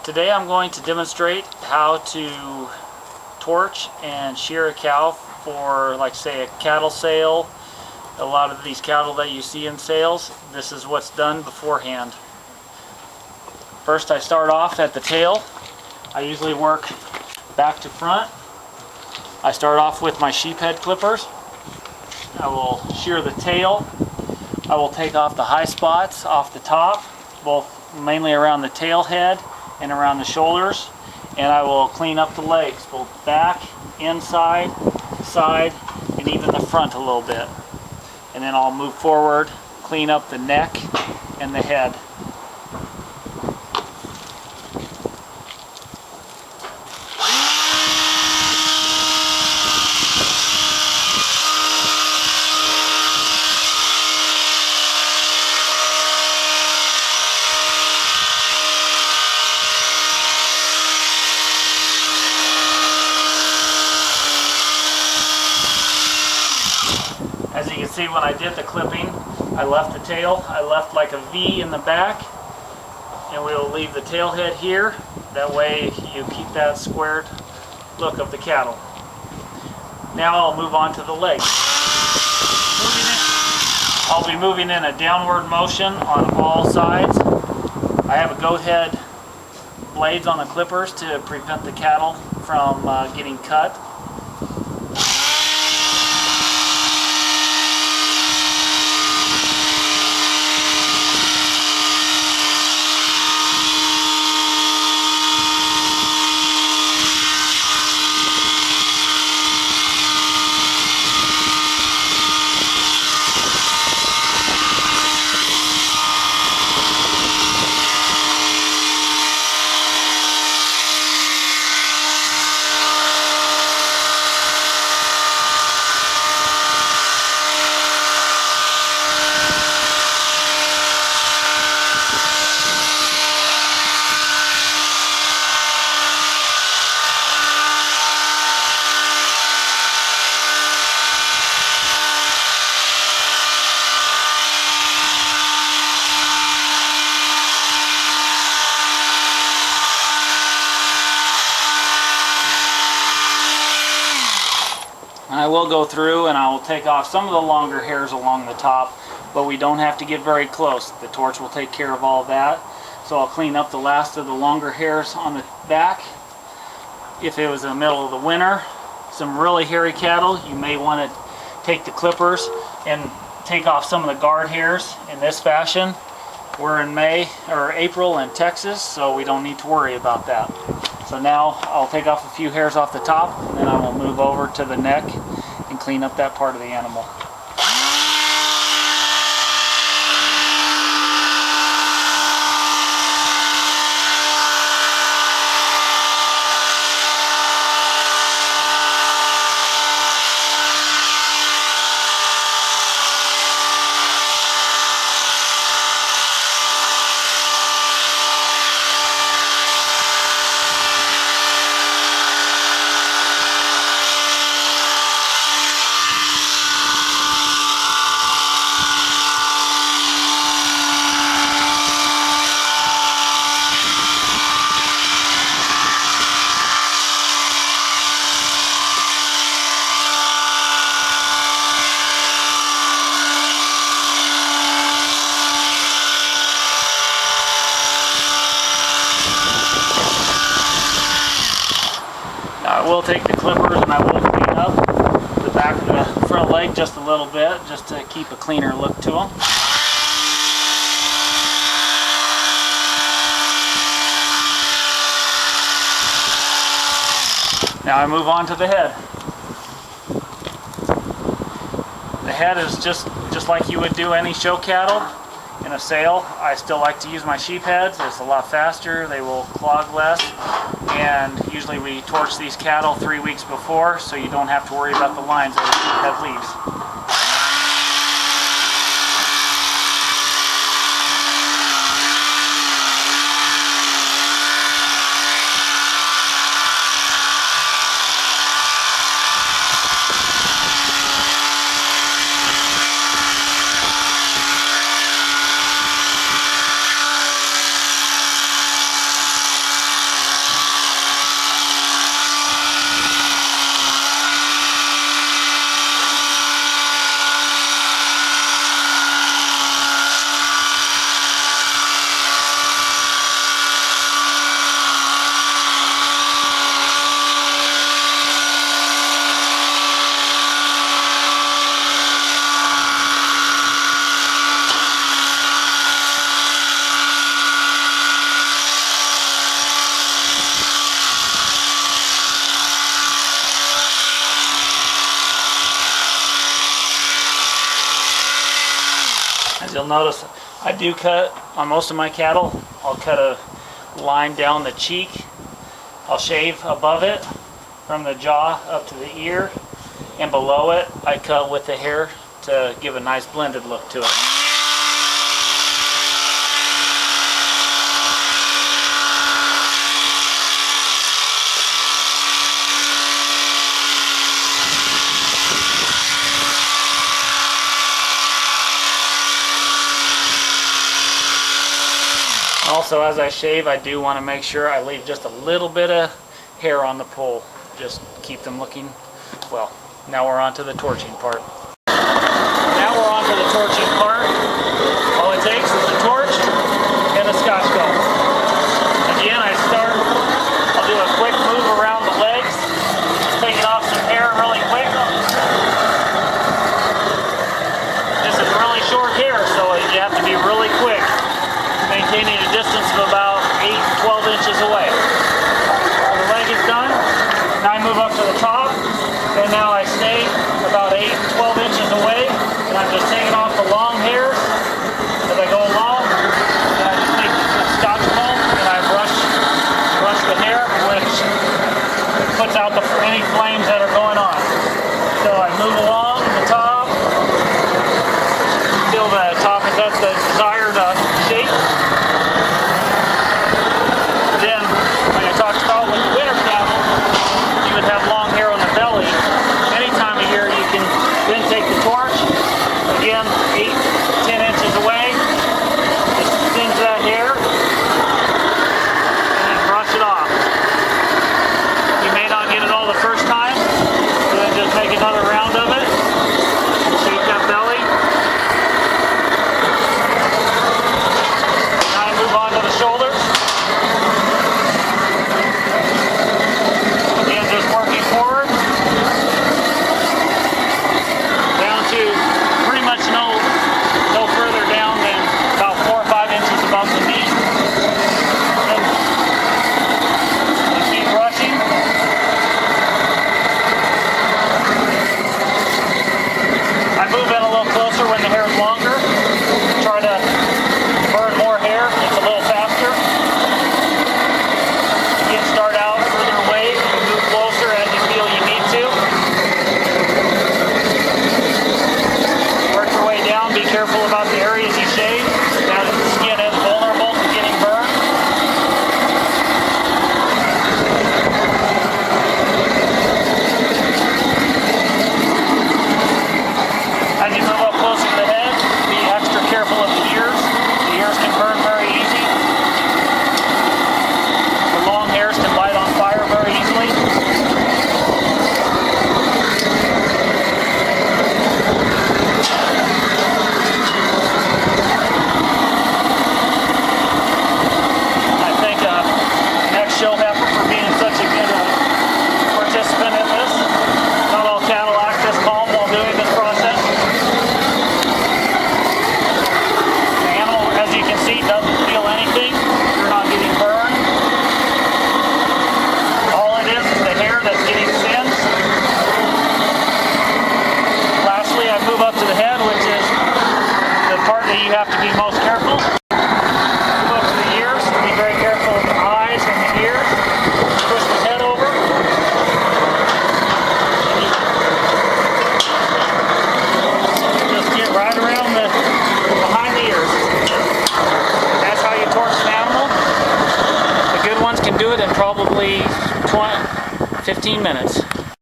Today I'm going to demonstrate how to torch and shear a cow for, like, say, a cattle sale. A lot of these cattle that you see in sales, this is what's done beforehand. First I start off at the tail. I usually work back to front. I start off with my sheep head clippers. I will shear the tail. I will take off the high spots off the top, both mainly around the tail head and around the shoulders, and I will clean up the legs, both back, inside, side, and even the front a little bit. And then I'll move forward, clean up the neck and the head. As you can see, when I did the clipping, I left the tail, I left like a V in the back, and we will leave the tail head here. That way you keep that squared look of the cattle. Now I'll move on to the legs. I'll be moving in a downward motion on all sides. I have a goat head blades on the clippers to prevent the cattle from getting cut. I will go through and I will take off some of the longer hairs along the top, but we don't have to get very close. The torch will take care of all of that. So I'll clean up the last of the longer hairs on the back. If it was in the middle of the winter, some really hairy cattle, you may want to take the clippers and take off some of the guard hairs in this fashion. We're in May or April in Texas, so we don't need to worry about that. So now I'll take off a few hairs off the top, and then I will move over to the neck and clean up that part of the animal. I will take the clippers and I will clean up the back of the front leg just a little bit, just to keep a cleaner look to them. Now I move on to the head. The head is just like you would do any show cattle in a sale. I still like to use my sheep heads. It's a lot faster, they will clog less, and usually we torch these cattle 3 weeks before, so you don't have to worry about the lines that the sheep head leaves. As you'll notice, I do cut on most of my cattle. I'll cut a line down the cheek. I'll shave above it from the jaw up to the ear, and below it I cut with the hair to give a nice blended look to it. Also, as I shave, I do want to make sure I leave just a little bit of hair on the pole. Just keep them looking well. Now we're on to the torching part. Now we're on to the torching part. All it takes is a torch and a Scotch guard. Again, I'll do a quick move around the legs, taking off some hair really quick. This is really short hair, so you have to be really quick, maintaining a distance of about 8-12 inches away. So the leg is done. Now I move up to the top, and now I stay about 8-12 inches away, and I'm just taking off the long hairs as I go along. And I just take the Scotch comb and I brush the hair, which puts out any flames that are going on. So I move along the top, till the top is at the desired shape. Then, like I talked about with the winter cattle, you would have long hair on the belly. Any time of year you can then take the torch, again 8-10 inches away, just singe that hair, and then brush it off. You may not get it all the first time, so then just make another round of it, shake that belly. Now I move on to the shoulders. Again, just working forward down to pretty much no further down than about 4 or 5 inches above the knee. And keep brushing. I move in a little closer when the hair is longer. Try to burn more hair. It's a little faster. Again, start out further away and move closer as you feel you need to. Work your way down. Be careful about the areas you shave. That the skin is vulnerable to getting burned. As you move up closer to the head, be extra careful of the ears. The ears can burn very easy. The long hairs can light on fire very easily. I thank next show heifer for being such a good participant in this. Not all cattle act this calm while doing this process. The animal, as you can see, doesn't feel anything. You're not getting burned. All it is the hair that's getting singed. Lastly, I move up to the head, which is the part that you have to be most careful. Move up to the ears. Be very careful of the eyes and the ears. Push the head over. Just get right around behind the ears. That's how you torch an animal. The good ones can do it in probably 15 minutes.